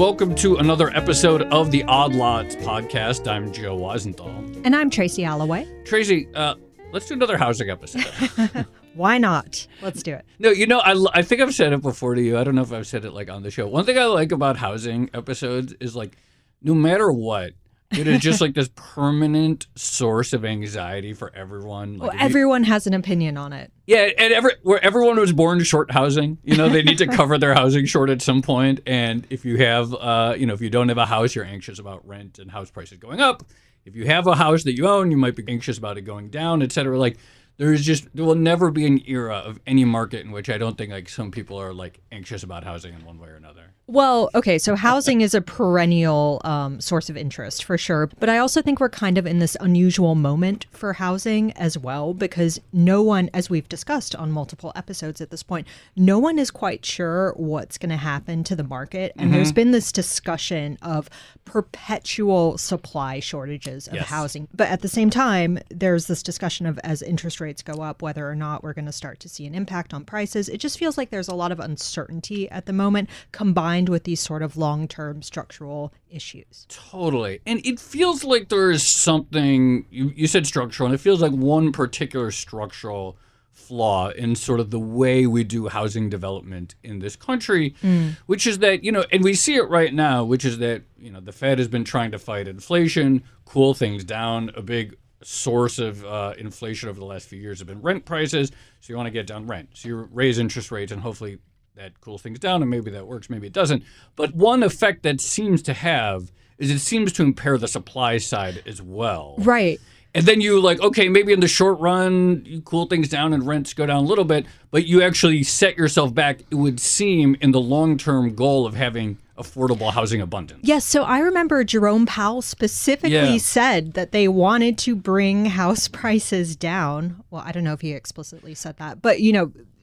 welcome to another episode of the Odd Lots podcast. I'm Joe Weisenthal. And I'm Tracy Alloway. Tracy, let's do another housing episode. Why not? Let's do it. No, I think I've said it before to you. I don't know if I've said it like on the show. One thing I like about housing episodes is like, no matter what, it is just like this permanent source of anxiety for everyone. Like, everyone has an opinion on it. Yeah, and where everyone was born short housing, they need to cover their housing short at some point. And if you have, if you don't have a house, you're anxious about rent and house prices going up. If you have a house that you own, you might be anxious about it going down, et cetera. Like, there will never be an era of any market in which I don't think like some people are like anxious about housing in one way or another. Well, okay, so housing is a perennial source of interest for sure. But I also think we're kind of in this unusual moment for housing as well, because no one, as we've discussed on multiple episodes at this point, no one is quite sure what's going to happen to the market. And there's been this discussion of perpetual supply shortages of housing. But at the same time, there's this discussion of as interest rates go up, whether or not we're going to start to see an impact on prices. It just feels like there's a lot of uncertainty at the moment, combined with these sort of long-term structural issues. Totally. And it feels like there is something, you said structural, and it feels like one particular structural flaw in sort of the way we do housing development in this country, which is that, and we see it right now, which is that, the Fed has been trying to fight inflation, cool things down. A big source of inflation over the last few years have been rent prices. So you want to get down rent. So you raise interest rates and hopefully that cools things down, and maybe that works, maybe it doesn't. But one effect that seems to have is it seems to impair the supply side as well. Right. And then you okay, maybe in the short run, you cool things down and rents go down a little bit, but you actually set yourself back, it would seem, in the long-term goal of having affordable housing abundance. Yes, so I remember Jerome Powell specifically said that they wanted to bring house prices down. Well, I don't know if he explicitly said that, but,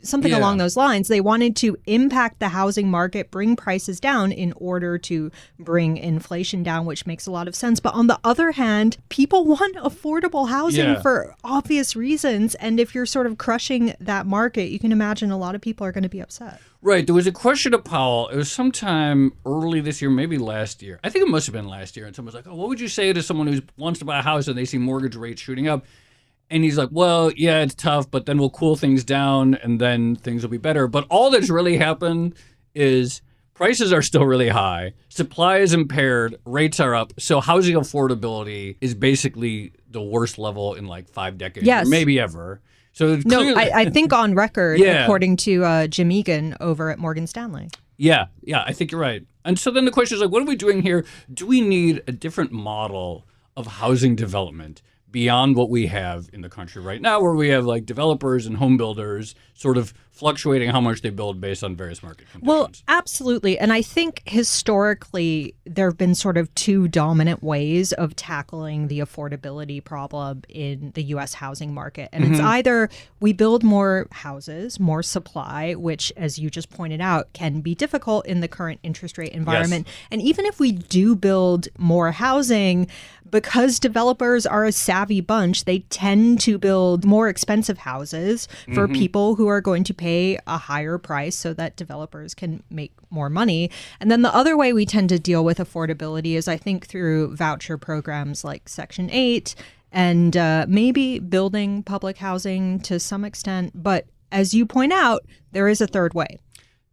something along those lines. They wanted to impact the housing market, bring prices down in order to bring inflation down, which makes a lot of sense. But on the other hand, people want affordable housing for obvious reasons. And if you're sort of crushing that market, you can imagine a lot of people are going to be upset. Right. There was a question of Powell. It was sometime early this year, maybe last year. I think it must have been last year. And someone was like, what would you say to someone who wants to buy a house and they see mortgage rates shooting up? And he's like, well, yeah, it's tough, but then we'll cool things down and then things will be better. But all that's really happened is prices are still really high. Supply is impaired. Rates are up. So housing affordability is basically the worst level in like 5 decades, or maybe ever. So no, I think on record, according to Jim Egan over at Morgan Stanley. Yeah, I think you're right. And so then the question is like, what are we doing here? Do we need a different model of housing development beyond what we have in the country right now, where we have like developers and home builders sort of fluctuating how much they build based on various market conditions? Well, absolutely. And I think historically there have been sort of two dominant ways of tackling the affordability problem in the U.S. housing market. And it's either we build more houses, more supply, which, as you just pointed out, can be difficult in the current interest rate environment. Yes. And even if we do build more housing, because developers are a savvy bunch, they tend to build more expensive houses for people who are going to pay a higher price so that developers can make more money. And then the other way we tend to deal with affordability is, I think, through voucher programs like Section 8 and maybe building public housing to some extent. But as you point out, there is a third way.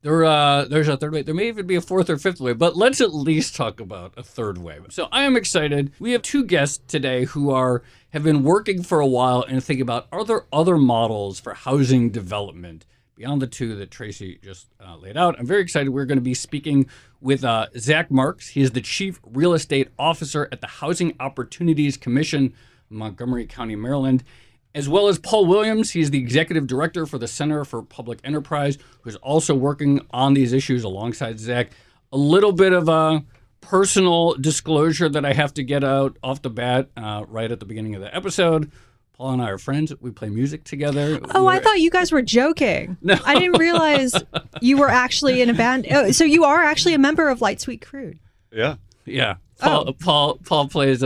There's a third way. There may even be a fourth or fifth way, but let's at least talk about a third way. So I am excited. We have two guests today who have been working for a while and thinking about, are there other models for housing development beyond the two that Tracy just laid out? I'm very excited. We're going to be speaking with Zach Marks. He is the Chief Real Estate Officer at the Housing Opportunities Commission, Montgomery County, Maryland, as well as Paul Williams. He's the Executive Director for the Center for Public Enterprise, who's also working on these issues alongside Zach. A little bit of a personal disclosure that I have to get out off the bat right at the beginning of the episode. Paul and I are friends. We play music together. I thought you guys were joking. No. I didn't realize you were actually in a band. Oh, so you are actually a member of Light Sweet Crude. Yeah. Paul plays...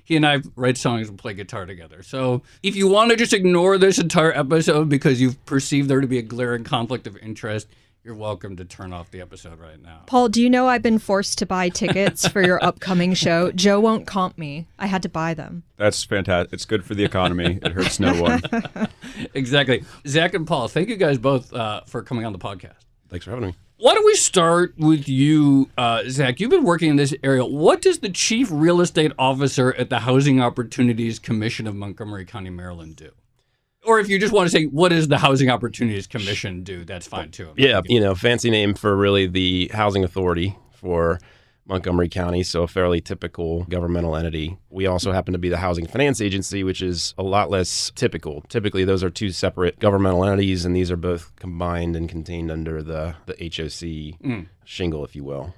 He and I write songs and play guitar together. So if you want to just ignore this entire episode because you've perceived there to be a glaring conflict of interest, you're welcome to turn off the episode right now. Paul, do you know I've been forced to buy tickets for your upcoming show? Joe won't comp me. I had to buy them. That's fantastic. It's good for the economy. It hurts no one. Exactly. Zach and Paul, thank you guys both for coming on the podcast. Thanks for having me. Why don't we start with you, Zach? You've been working in this area. What does the Chief Real Estate Officer at the Housing Opportunities Commission of Montgomery County, Maryland do? Or if you just want to say, what does the Housing Opportunities Commission do? That's fine, too. Yeah, fancy name for really the housing authority for Montgomery County, so a fairly typical governmental entity. We also happen to be the Housing Finance Agency, which is a lot less typical. Typically, those are two separate governmental entities, and these are both combined and contained under the HOC shingle, if you will.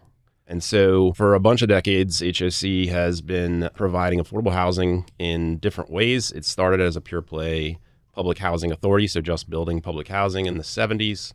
And so for a bunch of decades, HOC has been providing affordable housing in different ways. It started as a pure play public housing authority, so just building public housing in the 70s.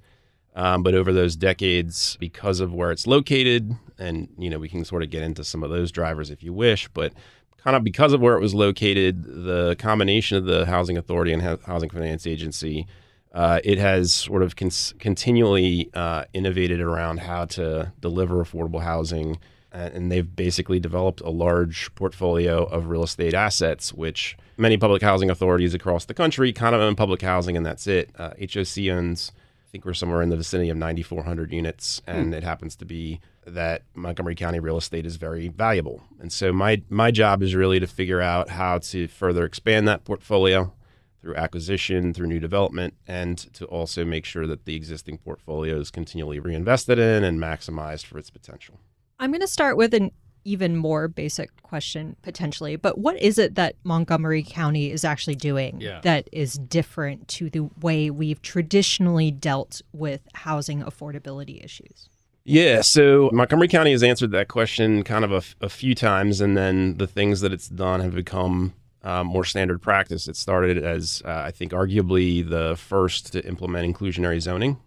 But over those decades, because of where it's located, and we can sort of get into some of those drivers if you wish, but kind of because of where it was located, the combination of the Housing Authority and Housing Finance Agency, it has sort of continually innovated around how to deliver affordable housing. And they've basically developed a large portfolio of real estate assets, which many public housing authorities across the country kind of own public housing, and that's it. HOC owns, I think we're somewhere in the vicinity of 9,400 units, and it happens to be that Montgomery County real estate is very valuable. And so my job is really to figure out how to further expand that portfolio through acquisition, through new development, and to also make sure that the existing portfolio is continually reinvested in and maximized for its potential. I'm going to start with an even more basic question, potentially, but what is it that Montgomery County is actually doing that is different to the way we've traditionally dealt with housing affordability issues? Yeah, so Montgomery County has answered that question kind of a few times, and then the things that it's done have become more standard practice. It started as, I think, arguably the first to implement inclusionary zoning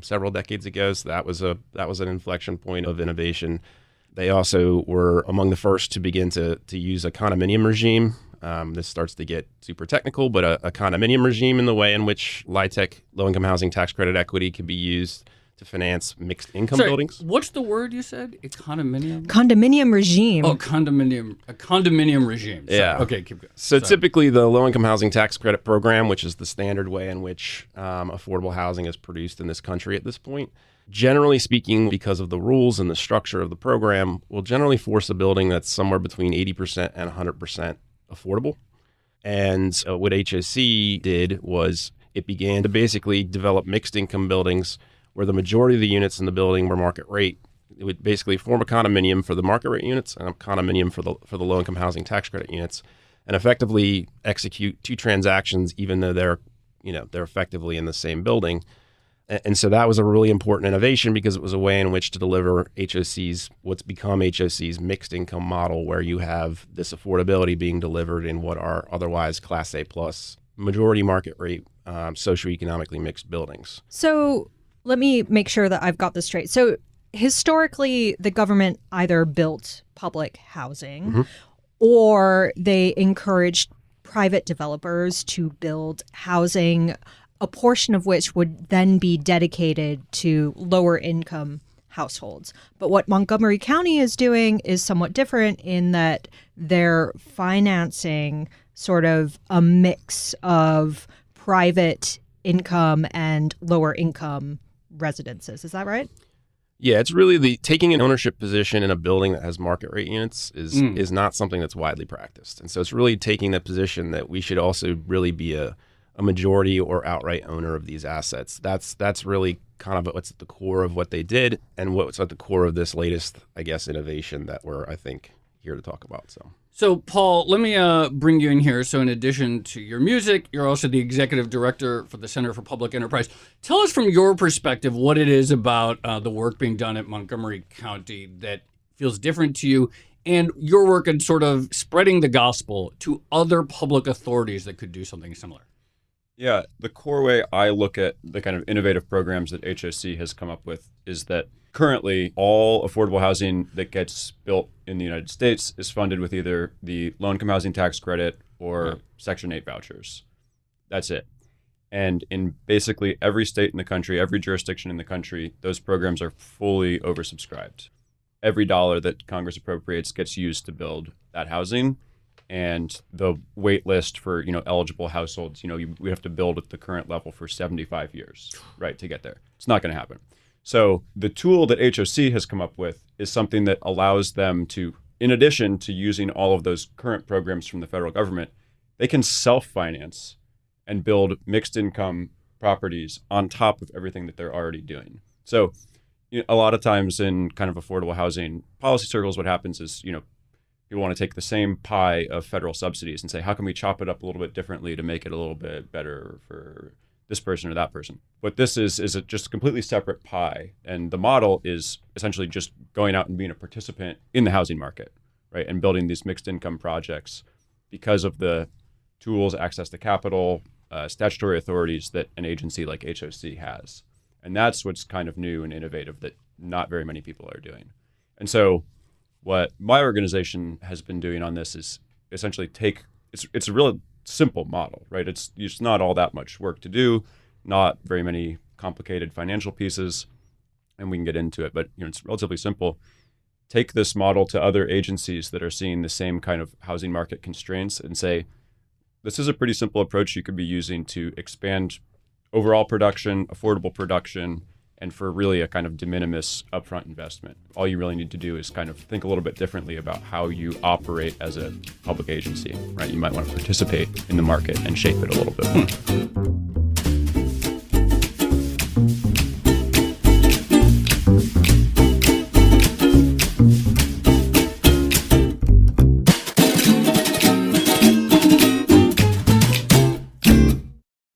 several decades ago. So that was an inflection point of innovation. They also were among the first to begin to use a condominium regime. This starts to get super technical, but a condominium regime in the way in which LIHTC, low-income housing tax credit equity, can be used to finance mixed income buildings. What's the word you said? A condominium? Condominium regime. Oh, condominium. A condominium regime. Sorry. Yeah. Okay, keep going. So typically the low-income housing tax credit program, which is the standard way in which affordable housing is produced in this country at this point, generally speaking, because of the rules and the structure of the program, will generally force a building that's somewhere between 80% and 100% affordable. And what HOC did was it began to basically develop mixed income buildings where the majority of the units in the building were market rate. It would basically form a condominium for the market rate units and a condominium for the low income housing tax credit units, and effectively execute two transactions, even though they're effectively in the same building. And so that was a really important innovation because it was a way in which to deliver what's become HOC's mixed income model, where you have this affordability being delivered in what are otherwise Class A plus majority market rate socioeconomically mixed buildings. So let me make sure that I've got this straight. So historically, the government either built public housing or they encouraged private developers to build housing, a portion of which would then be dedicated to lower income households. But what Montgomery County is doing is somewhat different in that they're financing sort of a mix of private income and lower income residences. Is that right? Yeah, it's really taking an ownership position in a building that has market rate units is not something that's widely practiced. And so it's really taking the position that we should also really be a majority or outright owner of these assets. That's really kind of what's at the core of what they did and what's at the core of this latest, I guess, innovation that we're, I think, here to talk about. So Paul, let me bring you in here. So in addition to your music, you're also the executive director for the Center for Public Enterprise. Tell us from your perspective what it is about the work being done at Montgomery County that feels different to you, and your work in sort of spreading the gospel to other public authorities that could do something similar. Yeah, the core way I look at the kind of innovative programs that HOC has come up with is that currently all affordable housing that gets built in the United States is funded with either the low-income housing tax credit or Section 8 vouchers. That's it. And in basically every state in the country, every jurisdiction in the country, those programs are fully oversubscribed. Every dollar that Congress appropriates gets used to build that housing. And the wait list for, eligible households, we have to build at the current level for 75 years, right, to get there. It's not going to happen. So the tool that HOC has come up with is something that allows them to, in addition to using all of those current programs from the federal government, they can self-finance and build mixed income properties on top of everything that they're already doing. So a lot of times in kind of affordable housing policy circles, what happens is, people want to take the same pie of federal subsidies and say, how can we chop it up a little bit differently to make it a little bit better for this person or that person? What this is just a completely separate pie. And the model is essentially just going out and being a participant in the housing market, right? And building these mixed income projects because of the tools, access to capital, statutory authorities that an agency like HOC has. And that's what's kind of new and innovative that not very many people are doing. And so what my organization has been doing on this is essentially it's a real simple model, right? It's not all that much work to do, not very many complicated financial pieces, and we can get into it, but it's relatively simple. Take this model to other agencies that are seeing the same kind of housing market constraints and say, this is a pretty simple approach you could be using to expand overall production, affordable production, and for really a kind of de minimis upfront investment. All you really need to do is kind of think a little bit differently about how you operate as a public agency, right? You might want to participate in the market and shape it a little bit more.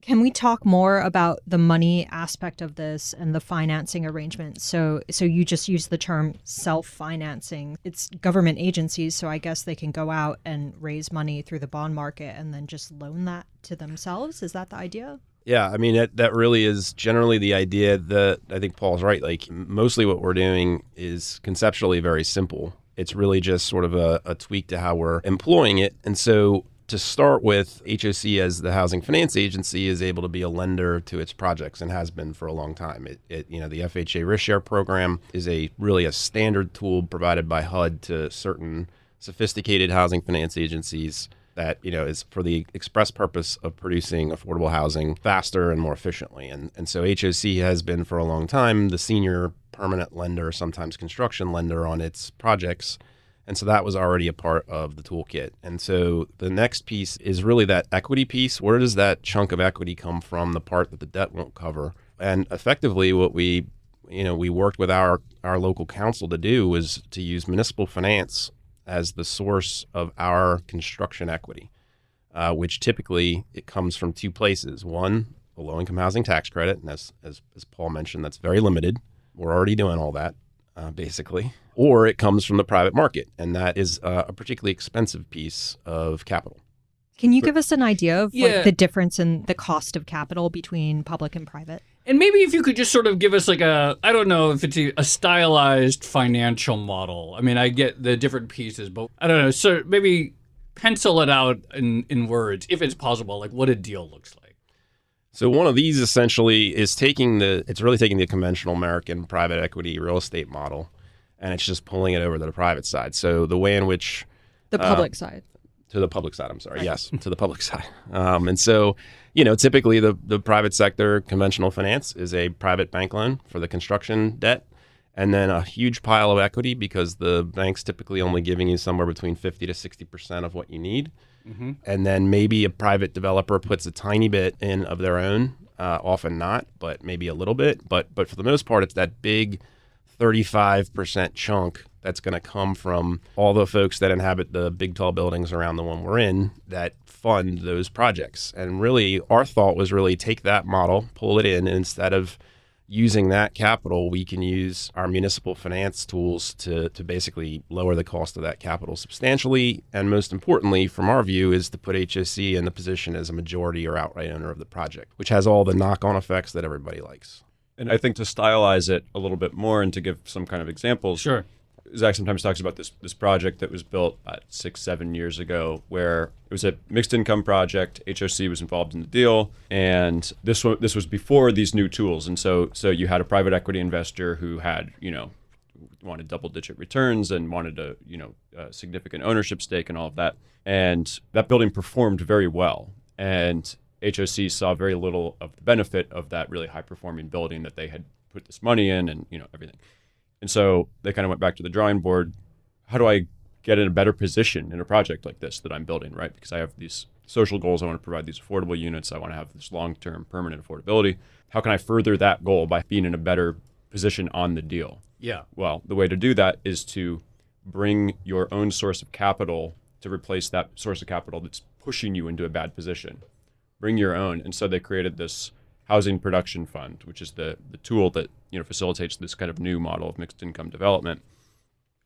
Can we talk more about the money aspect of this and the financing arrangement? So you just use the term self-financing. It's government agencies, so I guess they can go out and raise money through the bond market and then just loan that to themselves. Is that the idea? Yeah, I mean, that really is generally the idea. That I think Paul's right. Like, mostly what we're doing is conceptually very simple. It's really just sort of a tweak to how we're employing it. And so to start with, HOC as the housing finance agency is able to be a lender to its projects and has been for a long time. The FHA risk share program is really a standard tool provided by HUD to certain sophisticated housing finance agencies that is for the express purpose of producing affordable housing faster and more efficiently. And so HOC has been for a long time the senior permanent lender, sometimes construction lender on its projects. And so that was already a part of the toolkit. And so the next piece is really that equity piece. Where does that chunk of equity come from, the part that the debt won't cover? And effectively what we worked with our local council to do was to use municipal finance as the source of our construction equity, which typically it comes from two places. One, a low-income housing tax credit, and as Paul mentioned, that's very limited. We're already doing all that, basically. Or it comes from the private market, and that is a particularly expensive piece of capital. Can you give us an idea of the difference in the cost of capital between public and private? And maybe if you could just sort of give us like I don't know if it's a stylized financial model. I mean, I get the different pieces, but I don't know. So maybe pencil it out in words, if it's possible, like what a deal looks like. So one of these essentially is it's really taking the conventional American private equity real estate model, and it's just pulling it over to the private side. So the way in which the public side. To the public side, I'm sorry. Right. Yes, to the public side. And so, typically the private sector conventional finance is a private bank loan for the construction debt, and then a huge pile of equity because the bank's typically only giving you somewhere between 50 to 60% of what you need. Mm-hmm. And then maybe a private developer puts a tiny bit in of their own, often not, but maybe a little bit. But for the most part, it's that big 35% chunk that's going to come from all the folks that inhabit the big, tall buildings around the one we're in that fund those projects. And really, our thought was really take that model, pull it in, and instead of using that capital, we can use our municipal finance tools to basically lower the cost of that capital substantially. And most importantly, from our view, is to put HOC in the position as a majority or outright owner of the project, which has all the knock-on effects that everybody likes. And I think to stylize it a little bit more and to give some kind of examples, sure, Zach sometimes talks about this project that was built 6-7 years ago, where it was a mixed income project. HOC was involved in the deal, and this was before these new tools. And so you had a private equity investor who had wanted double-digit returns and wanted a significant ownership stake and all of that. And that building performed very well. And HOC saw very little of the benefit of that really high-performing building that they had put this money in and everything. And so they kind of went back to the drawing board. How do I get in a better position in a project like this that I'm building, right? Because I have these social goals. I want to provide these affordable units. I want to have this long-term permanent affordability. How can I further that goal by being in a better position on the deal? Yeah. Well, the way to do that is to bring your own source of capital to replace that source of capital that's pushing you into a bad position. Bring your own. And so they created this housing production fund, which is the tool that facilitates this kind of new model of mixed income development.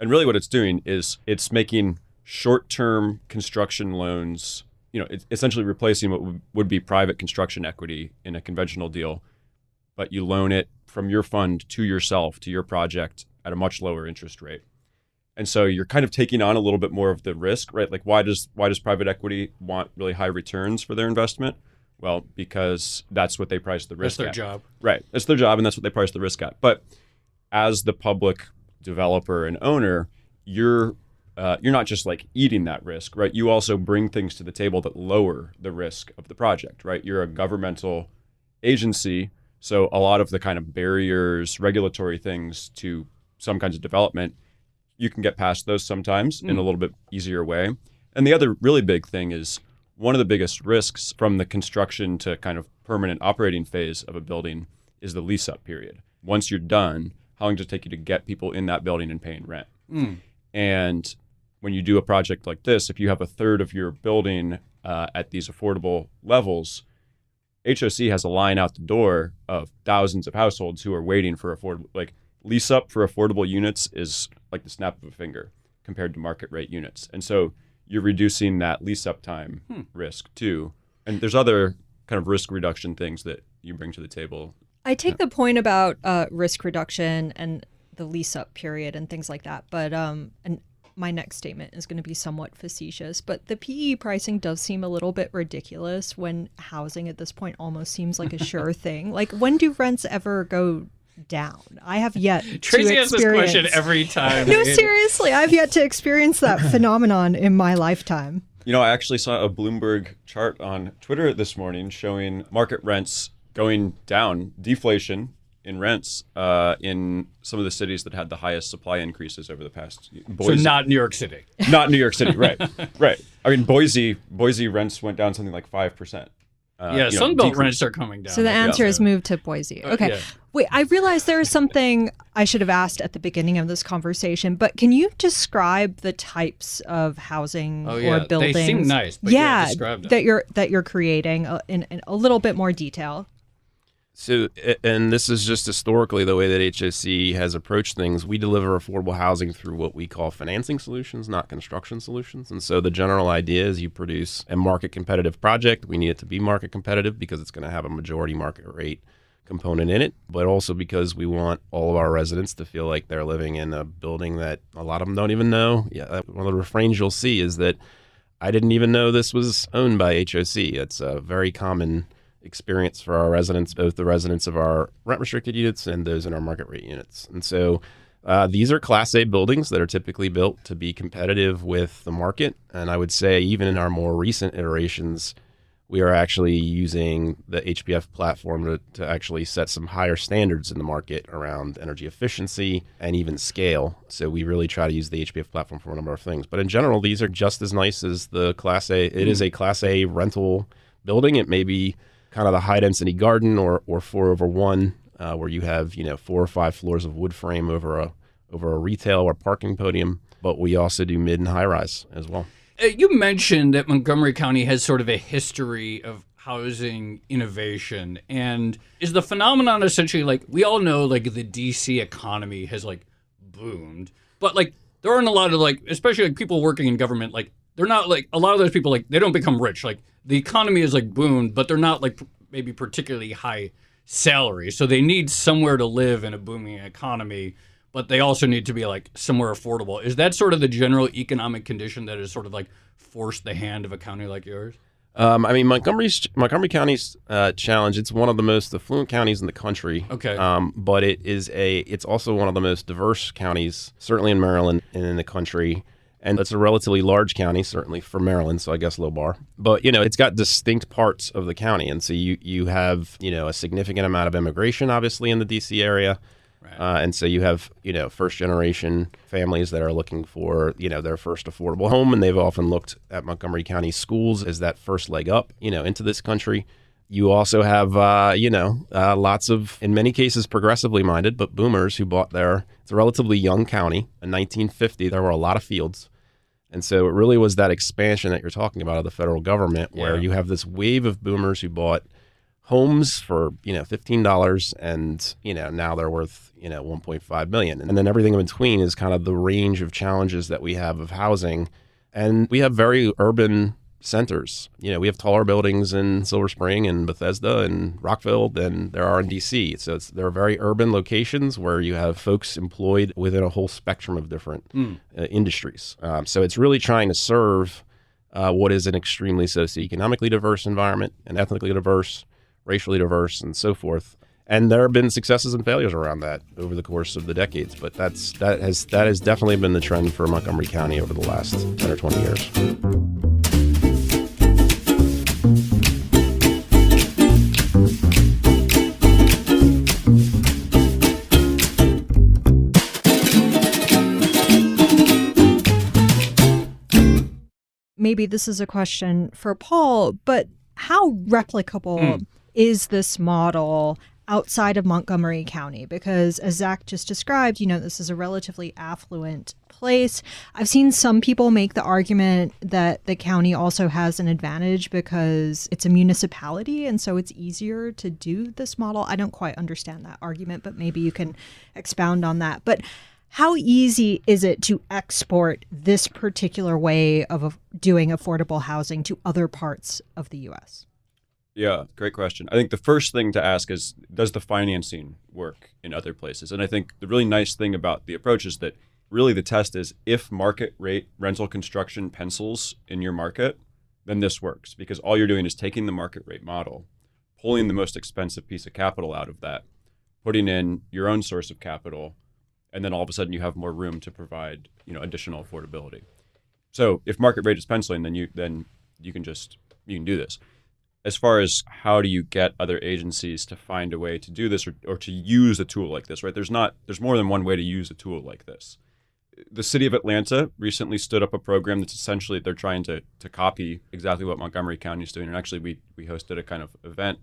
And really what it's doing is it's making short-term construction loans, it's essentially replacing what would be private construction equity in a conventional deal, but you loan it from your fund to yourself, to your project at a much lower interest rate. And so you're kind of taking on a little bit more of the risk, right? Like why does private equity want really high returns for their investment? Well, because that's what they price the risk at. That's their job. Right. That's their job, and that's what they price the risk at. But as the public developer and owner, you're not just like eating that risk, right? You also bring things to the table that lower the risk of the project, right? You're a governmental agency, so a lot of the kind of barriers, regulatory things to some kinds of development, you can get past those sometimes in a little bit easier way. And the other really big thing is one of the biggest risks from the construction to kind of permanent operating phase of a building is the lease up period. Once you're done, how long does it take you to get people in that building and paying rent? And when you do a project like this, if you have a third of your building at these affordable levels, HOC has a line out the door of thousands of households who are waiting for affordable, like lease up for affordable units is like the snap of a finger compared to market rate units. And so you're reducing that lease up time risk too. And there's other kind of risk reduction things that you bring to the table. I take the point about risk reduction and the lease up period and things like that. But and my next statement is going to be somewhat facetious, but the PE pricing does seem a little bit ridiculous when housing at this point almost seems like a sure thing. Like, when do rents ever go down? I have yet Tracy to has this question every time. No, seriously, I've yet to experience that phenomenon in my lifetime. I actually saw a Bloomberg chart on Twitter this morning showing market rents going down, deflation in rents in some of the cities that had the highest supply increases over the past. So not New York City. Not New York City, right? Right. I mean, Boise rents went down something like 5%. Sunbelt rents are coming down. So the answer is move to Boise. Okay. Yeah. Wait, I realized there is something I should have asked at the beginning of this conversation, but can you describe the types of housing or buildings? They seem nice, but describe them. that you're creating in a little bit more detail. So, and this is just historically the way that HOC has approached things. We deliver affordable housing through what we call financing solutions, not construction solutions. And so the general idea is you produce a market competitive project. We need it to be market competitive because it's going to have a majority market rate component in it, but also because we want all of our residents to feel like they're living in a building that a lot of them don't even know. Yeah, one of the refrains you'll see is that I didn't even know this was owned by HOC. It's a very common experience for our residents, both the residents of our rent restricted units and those in our market rate units. And so these are Class A buildings that are typically built to be competitive with the market. And I would say even in our more recent iterations, we are actually using the HPF platform to actually set some higher standards in the market around energy efficiency and even scale. So we really try to use the HPF platform for a number of things. But in general, these are just as nice as the Class A. It is a Class A rental building. It may be kind of the high density garden or 4/1 where you have 4 or 5 floors of wood frame over a retail or parking podium, but we also do mid and high rise as well. You mentioned that Montgomery County has sort of a history of housing innovation, and is the phenomenon essentially like, we all know like the DC economy has like boomed, but like there aren't a lot of like, especially like people working in government, like they're not like, a lot of those people like they don't become rich. Like the economy is like boomed, but they're not like maybe particularly high salary, so they need somewhere to live in a booming economy. but they also need to be like somewhere affordable. Is that sort of the general economic condition that has sort of like forced the hand of a county like yours? I mean, Montgomery County's challenge. It's one of the most affluent counties in the country. Okay. But it's also one of the most diverse counties, certainly in Maryland and in the country. And it's a relatively large county, certainly for Maryland, so I guess low bar. But, it's got distinct parts of the county. And so you have, a significant amount of immigration, obviously, in the D.C. area. Right. And so you have, first-generation families that are looking for, their first affordable home. And they've often looked at Montgomery County schools as that first leg up, into this country. You also have, lots of, in many cases, progressively minded, but boomers who bought there. It's a relatively young county. In 1950, there were a lot of fields. And so it really was that expansion that you're talking about of the federal government, where you have this wave of boomers who bought homes for, $15, and, now they're worth, $1.5 million. And then everything in between is kind of the range of challenges that we have of housing. And we have very urban centers. We have taller buildings in Silver Spring and Bethesda and Rockville than there are in DC. So there are very urban locations where you have folks employed within a whole spectrum of different industries. So it's really trying to serve what is an extremely socioeconomically diverse environment, and ethnically diverse, racially diverse, and so forth. And there have been successes and failures around that over the course of the decades, but that has definitely been the trend for Montgomery County over the last 10 or 20 years. Maybe this is a question for Paul, but how replicable is this model outside of Montgomery County? Because as Zach just described, this is a relatively affluent place. I've seen some people make the argument that the county also has an advantage because it's a municipality, and so it's easier to do this model. I don't quite understand that argument, but maybe you can expound on that. But how easy is it to export this particular way of doing affordable housing to other parts of the U.S.? Yeah, great question. I think the first thing to ask is, does the financing work in other places? And I think the really nice thing about the approach is that really the test is, if market rate rental construction pencils in your market, then this works, because all you're doing is taking the market rate model, pulling the most expensive piece of capital out of that, putting in your own source of capital, and then all of a sudden you have more room to provide, additional affordability. So if market rate is penciling, then you can do this. As far as how do you get other agencies to find a way to do this or to use a tool like this, right? There's more than one way to use a tool like this. The city of Atlanta recently stood up a program that's essentially, they're trying to copy exactly what Montgomery County is doing. And actually, we hosted a kind of event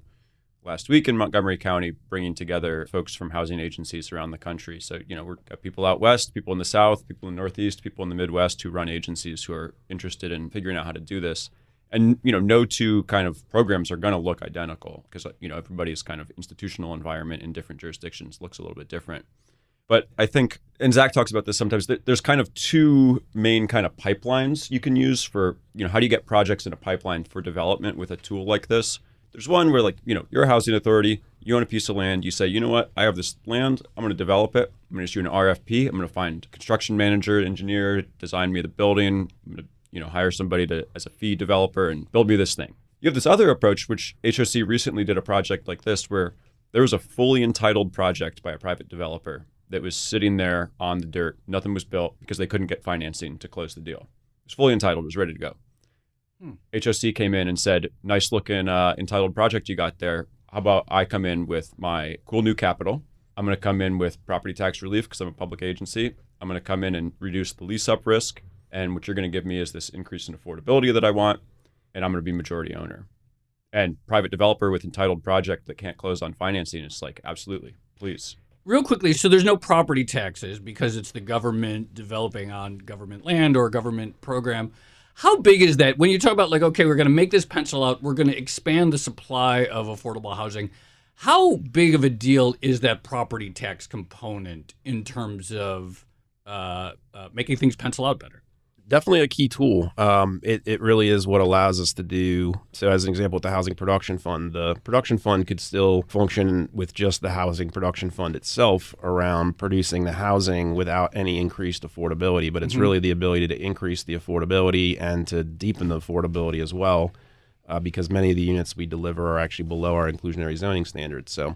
last week in Montgomery County, bringing together folks from housing agencies around the country. So, we've got people out west, people in the south, people in the northeast, people in the Midwest who run agencies who are interested in figuring out how to do this. And, no two kind of programs are going to look identical because, everybody's kind of institutional environment in different jurisdictions looks a little bit different. But I think, and Zach talks about this sometimes, there's kind of two main kind of pipelines you can use for, how do you get projects in a pipeline for development with a tool like this? There's one where, you're a housing authority, you own a piece of land, you say, you know what, I have this land, I'm going to develop it, I'm going to issue an RFP, I'm going to find a construction manager, engineer, design me the building, I'm going to hire somebody as a fee developer and build me this thing. You have this other approach, which HOC recently did a project like this, where there was a fully entitled project by a private developer that was sitting there on the dirt. Nothing was built because they couldn't get financing to close the deal. It was fully entitled, it was ready to go. HOC came in and said, nice looking entitled project you got there. How about I come in with my cool new capital? I'm going to come in with property tax relief because I'm a public agency. I'm going to come in and reduce the lease up risk. And what you're going to give me is this increase in affordability that I want, and I'm going to be majority owner. And private developer with entitled project that can't close on financing, it's like, absolutely, please. Real quickly, so there's no property taxes because it's the government developing on government land or a government program. How big is that? When you talk about okay, we're going to make this pencil out, we're going to expand the supply of affordable housing. How big of a deal is that property tax component in terms of making things pencil out better? Definitely a key tool. It really is what allows us to do. So as an example, with the Housing Production Fund, the Production Fund could still function with just the Housing Production Fund itself around producing the housing without any increased affordability. But it's really the ability to increase the affordability and to deepen the affordability as well, because many of the units we deliver are actually below our inclusionary zoning standards. So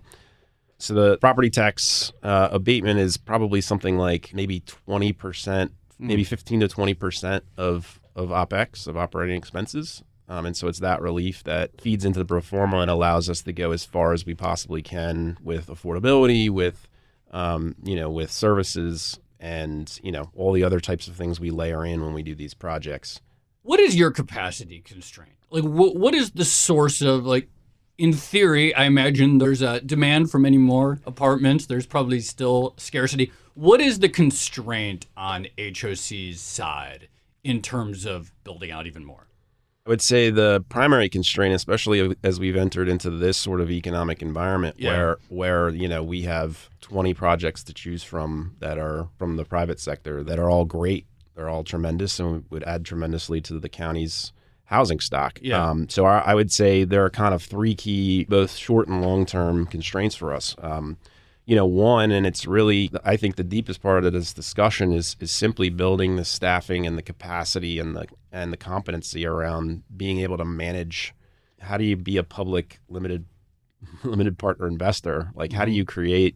the property tax abatement is probably something like maybe 20%, maybe 15 to 20% of OPEX, of operating expenses. And so it's that relief that feeds into the pro forma and allows us to go as far as we possibly can with affordability, with, with services and, all the other types of things we layer in when we do these projects. What is your capacity constraint? Like, what is the source of, like, in theory, I imagine there's a demand for many more apartments. There's probably still scarcity. What is the constraint on HOC's side in terms of building out even more? I would say the primary constraint, especially as we've entered into this sort of economic environment where we have 20 projects to choose from that are from the private sector that are all great. They're all tremendous and would add tremendously to the county's housing stock. Yeah. So I would say there are kind of three key, both short and long-term constraints for us. One, and it's really, I think the deepest part of this discussion is simply building the staffing and the capacity and the competency around being able to manage. How do you be a public limited partner investor? Like, how do you create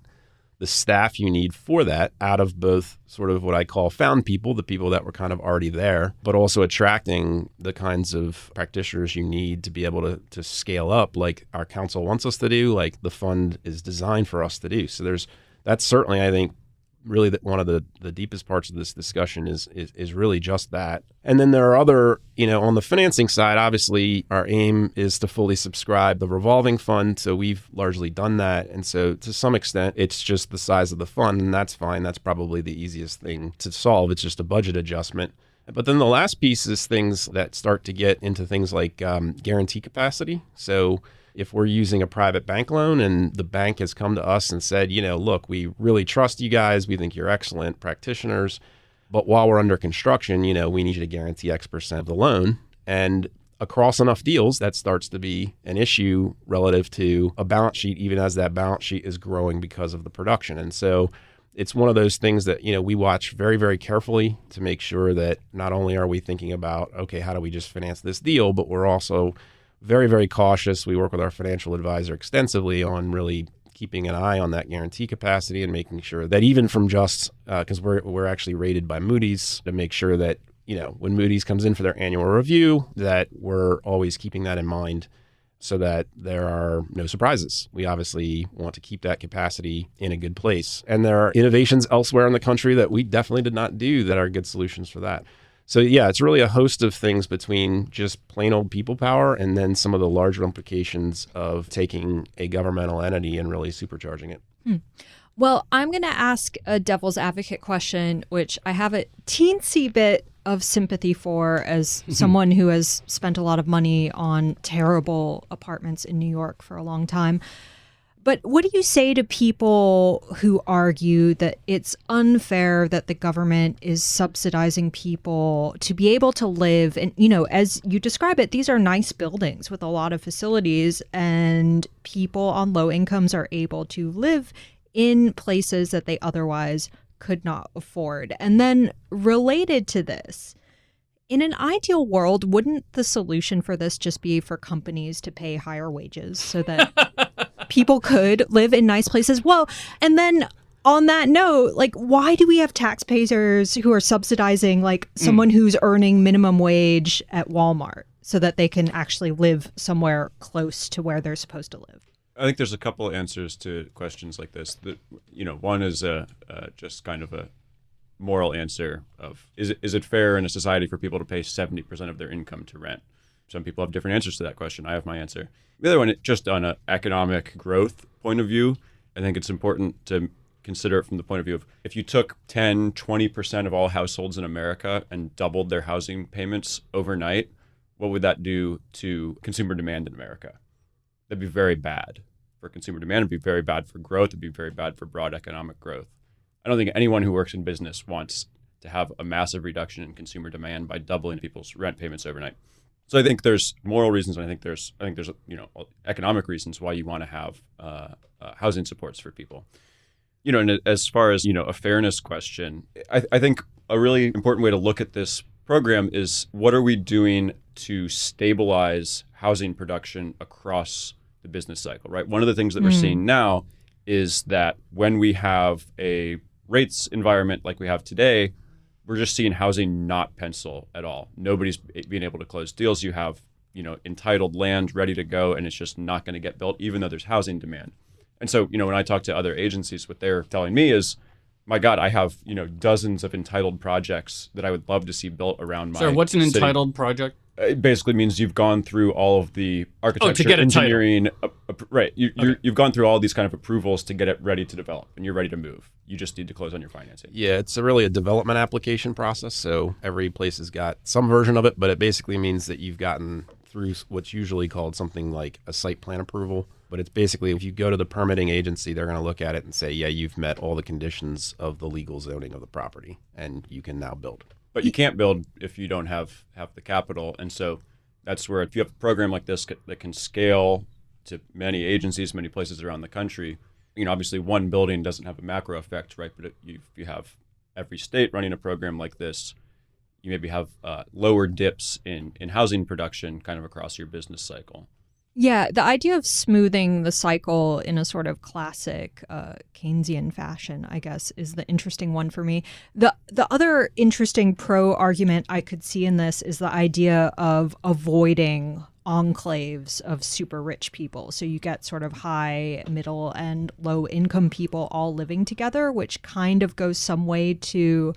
the staff you need for that out of both sort of what I call found people, the people that were kind of already there, but also attracting the kinds of practitioners you need to be able to scale up like our council wants us to do, like the fund is designed for us to do. So that's certainly, I think, really one of the deepest parts of this discussion is really just that. And then there are other, on the financing side, obviously our aim is to fully subscribe the revolving fund. So we've largely done that. And so to some extent, it's just the size of the fund, and that's fine. That's probably the easiest thing to solve. It's just a budget adjustment. But then the last piece is things that start to get into things like guarantee capacity. So if we're using a private bank loan and the bank has come to us and said, look, we really trust you guys. We think you're excellent practitioners. But while we're under construction, we need you to guarantee X% of the loan. And across enough deals, that starts to be an issue relative to a balance sheet, even as that balance sheet is growing because of the production. And so it's one of those things that, we watch very, very carefully to make sure that not only are we thinking about, okay, how do we just finance this deal, but we're also very, very cautious. We work with our financial advisor extensively on really keeping an eye on that guarantee capacity and making sure that even from just, because we're actually rated by Moody's, to make sure that, when Moody's comes in for their annual review, that we're always keeping that in mind so that there are no surprises. We obviously want to keep that capacity in a good place. And there are innovations elsewhere in the country that we definitely did not do that are good solutions for that. So yeah, it's really a host of things between just plain old people power and then some of the larger implications of taking a governmental entity and really supercharging it. Well, I'm going to ask a devil's advocate question, which I have a teensy bit of sympathy for as someone who has spent a lot of money on terrible apartments in New York for a long time. But what do you say to people who argue that it's unfair that the government is subsidizing people to be able to live? And, as you describe it, these are nice buildings with a lot of facilities, and people on low incomes are able to live in places that they otherwise could not afford. And then related to this, in an ideal world, wouldn't the solution for this just be for companies to pay higher wages so that people could live in nice places? Well, and then on that note, like, why do we have taxpayers who are subsidizing like someone who's earning minimum wage at Walmart so that they can actually live somewhere close to where they're supposed to live? I think there's a couple of answers to questions like this. One is just kind of a moral answer of is it fair in a society for people to pay 70% of their income to rent? Some people have different answers to that question. I have my answer. The other one, just on an economic growth point of view, I think it's important to consider it from the point of view of if you took 10, 20% of all households in America and doubled their housing payments overnight, what would that do to consumer demand in America? That'd be very bad for consumer demand. It'd be very bad for growth. It'd be very bad for broad economic growth. I don't think anyone who works in business wants to have a massive reduction in consumer demand by doubling people's rent payments overnight. So I think there's moral reasons, and I think there's economic reasons why you want to have housing supports for people. And as far as a fairness question, I think a really important way to look at this program is what are we doing to stabilize housing production across the business cycle, right? One of the things that we're seeing now is that when we have a rates environment like we have today, we're just seeing housing not pencil at all. Nobody's being able to close deals. You have, entitled land ready to go, and it's just not going to get built, even though there's housing demand. And so, when I talk to other agencies, what they're telling me is, my God, I have, dozens of entitled projects that I would love to see built around my So what's an city. entitled project? It basically means you've gone through all of the architecture, to get a engineering, right? You've gone through all these kind of approvals to get it ready to develop, and you're ready to move. You just need to close on your financing. Yeah, it's really a development application process. So every place has got some version of it, but it basically means that you've gotten through what's usually called something like a site plan approval. But it's basically, if you go to the permitting agency, they're going to look at it and say, yeah, you've met all the conditions of the legal zoning of the property, and you can now build. But you can't build if you don't have the capital. And so that's where, if you have a program like this that can scale to many agencies, many places around the country, obviously one building doesn't have a macro effect, right? But if you have every state running a program like this, you maybe have lower dips in housing production kind of across your business cycle. Yeah, the idea of smoothing the cycle in a sort of classic Keynesian fashion, I guess, is the interesting one for me. The other interesting pro argument I could see in this is the idea of avoiding enclaves of super rich people. So you get sort of high, middle, and low income people all living together, which kind of goes some way to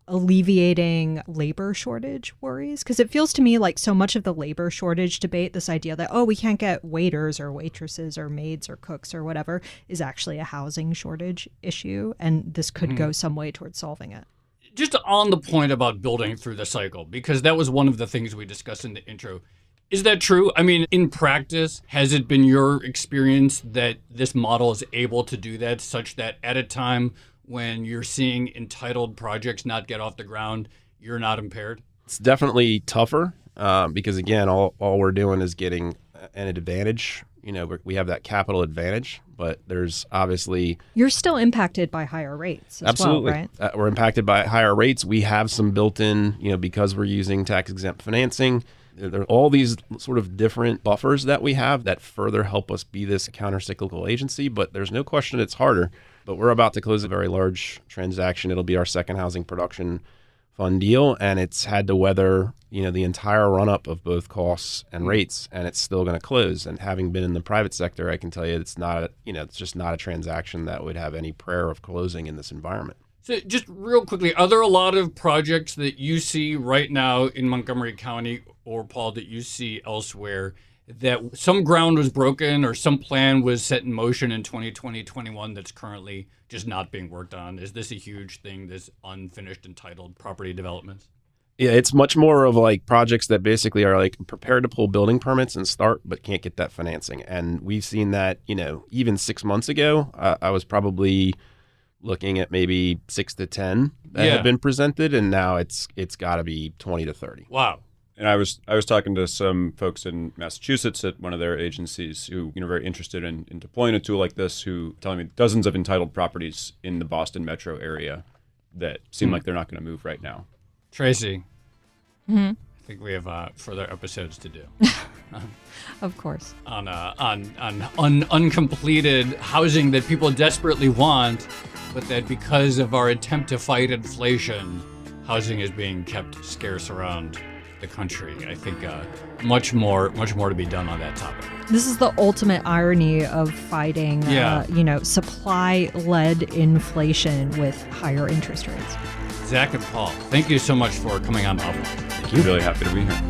alleviating labor shortage worries, because it feels to me like so much of the labor shortage debate, this idea that, we can't get waiters or waitresses or maids or cooks or whatever, is actually a housing shortage issue, and this could go some way towards solving it. Just on the point about building through the cycle, because that was one of the things we discussed in the intro. Is that true? I mean, in practice, has it been your experience that this model is able to do that, such that at a time when you're seeing entitled projects not get off the ground, you're not impaired? It's definitely tougher because, again, all we're doing is getting an advantage. We have that capital advantage, but there's obviously... You're still impacted by higher rates as absolutely. well, right? We're impacted by higher rates. We have some built-in, because we're using tax-exempt financing. There are all these sort of different buffers that we have that further help us be this counter-cyclical agency, but there's no question it's harder. But we're about to close a very large transaction. It'll be our second housing production fund deal, and it's had to weather, the entire run-up of both costs and rates, and it's still going to close. And having been in the private sector, I can tell you it's not, it's just not a transaction that would have any prayer of closing in this environment. So just real quickly, are there a lot of projects that you see right now in Montgomery County, or Paul, that you see elsewhere, that some ground was broken or some plan was set in motion in 2020, 21 that's currently just not being worked on? Is this a huge thing, this unfinished entitled property developments? Yeah, it's much more of like projects that basically are like prepared to pull building permits and start, but can't get that financing. And we've seen that, even 6 months ago, I was probably looking at maybe 6 to 10 that have been presented, and now it's got to be 20 to 30. Wow. And I was talking to some folks in Massachusetts at one of their agencies who are very interested in deploying a tool like this, who telling me dozens of entitled properties in the Boston metro area that seem like they're not going to move right now. Tracy, I think we have further episodes to do. Of course. On uncompleted housing that people desperately want, but that because of our attempt to fight inflation, housing is being kept scarce around the country. I think much more to be done on that topic. This is the ultimate irony of fighting, supply-led inflation with higher interest rates. Zach and Paul, thank you so much for coming on Offline. Thank you. Really happy to be here.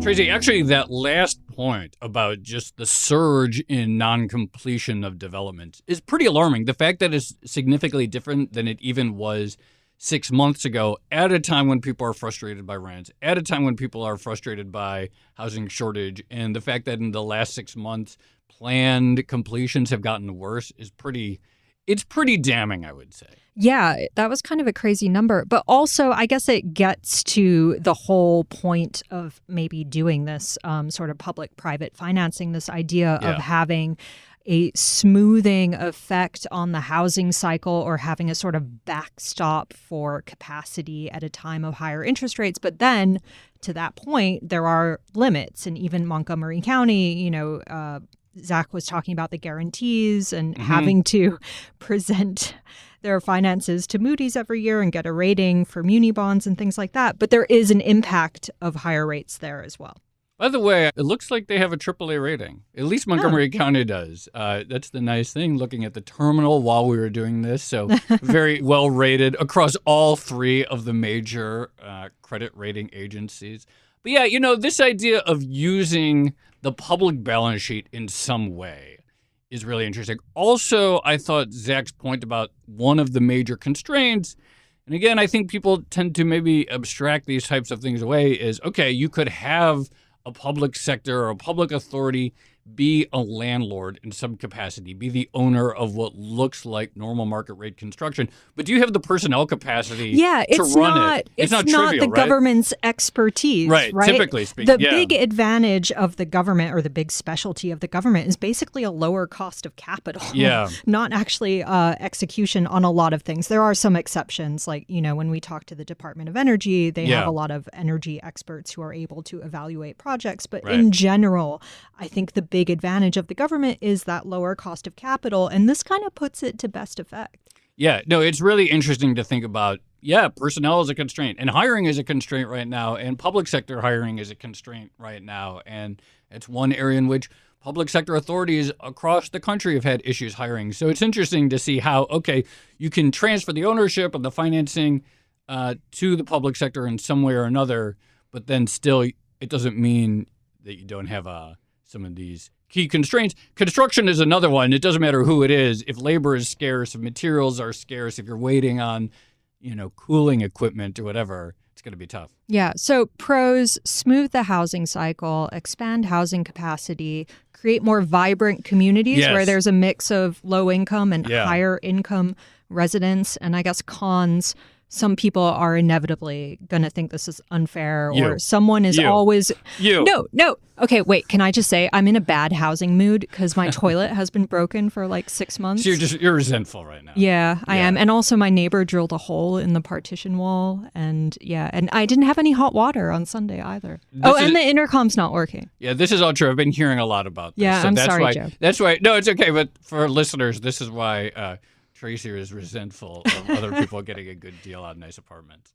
Tracy, actually, that last point about just the surge in non-completion of development is pretty alarming. The fact that it's significantly different than it even was 6 months ago, at a time when people are frustrated by rents, at a time when people are frustrated by housing shortage, and the fact that in the last 6 months, planned completions have gotten worse is pretty damning, I would say. Yeah, that was kind of a crazy number. But also, I guess it gets to the whole point of maybe doing this sort of public-private financing, this idea of having a smoothing effect on the housing cycle or having a sort of backstop for capacity at a time of higher interest rates. But then to that point, there are limits. And even Montgomery County, Zach was talking about the guarantees and having to present their finances to Moody's every year and get a rating for muni bonds and things like that. But there is an impact of higher rates there as well. By the way, it looks like they have a AAA rating. At least Montgomery County does. That's the nice thing, looking at the terminal while we were doing this. So very well rated across all three of the major credit rating agencies. But yeah, this idea of using the public balance sheet in some way is really interesting. Also, I thought Zach's point about one of the major constraints, and again, I think people tend to maybe abstract these types of things away, is, okay, you could have a public sector or a public authority be a landlord in some capacity, be the owner of what looks like normal market rate construction. But do you have the personnel capacity to run it? It's not trivial, the government's expertise, right? Typically speaking. The big advantage of the government, or the big specialty of the government, is basically a lower cost of capital, not actually execution on a lot of things. There are some exceptions, like, when we talk to the Department of Energy, they have a lot of energy experts who are able to evaluate projects. But in general, I think the big advantage of the government is that lower cost of capital, and this kind of puts it to best effect. Yeah, no, it's really interesting to think about. Personnel is a constraint, and hiring is a constraint right now, and public sector hiring is a constraint right now, and it's one area in which public sector authorities across the country have had issues hiring. So it's interesting to see how, okay, you can transfer the ownership and the financing to the public sector in some way or another, but then still it doesn't mean that you don't have some of these key constraints. Construction is another one. It doesn't matter who it is. If labor is scarce, if materials are scarce, if you're waiting on, cooling equipment or whatever, it's going to be tough. Yeah. So pros: smooth the housing cycle, expand housing capacity, create more vibrant communities where there's a mix of low income and higher income residents. And I guess cons: some people are inevitably going to think this is unfair, or someone is always... No. Okay, wait, can I just say I'm in a bad housing mood because my toilet has been broken for like 6 months. So you're resentful right now. Yeah, I am. And also my neighbor drilled a hole in the partition wall, and I didn't have any hot water on Sunday either. And the intercom's not working. Yeah, this is all true. I've been hearing a lot about this. Yeah, so I'm that's sorry, why, Joe. That's why. No, it's okay. But for listeners, this is why Tracy is resentful of other people getting a good deal on nice apartments.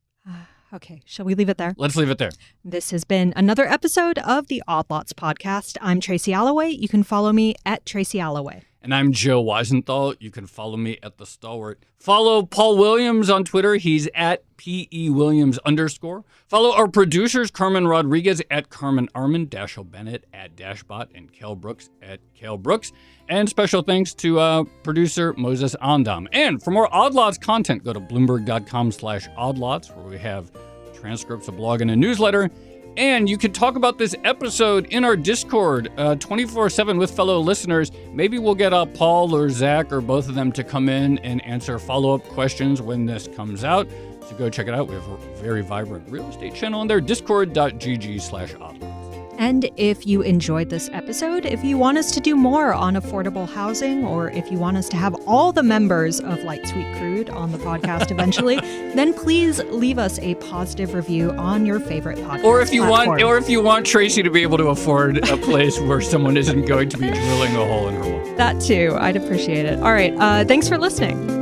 Okay, shall we leave it there? Let's leave it there. This has been another episode of the Odd Lots podcast. I'm Tracy Alloway. You can follow me at Tracy Alloway. And I'm Joe Weisenthal. You can follow me at The Stalwart. Follow Paul Williams on Twitter. He's at @PEWilliams_. Follow our producers, Carmen Rodriguez at Carmen Armand, Dashiell Bennett at Dashbot, and Kel Brooks at Kel Brooks. And special thanks to producer Moses Andam. And for more Odd Lots content, go to Bloomberg.com/oddlots, where we have transcripts, a blog, and a newsletter. And you can talk about this episode in our Discord 24/7 with fellow listeners. Maybe we'll get Paul or Zach or both of them to come in and answer follow-up questions when this comes out. So go check it out. We have a very vibrant real estate channel on there, discord.gg/oddlots. And if you enjoyed this episode, if you want us to do more on affordable housing, or if you want us to have all the members of Light Sweet Crude on the podcast eventually, then please leave us a positive review on your favorite podcast Or if you platform. want Tracy to be able to afford a place where someone isn't going to be drilling a hole in her wall. That too. I'd appreciate it. All right. Thanks for listening.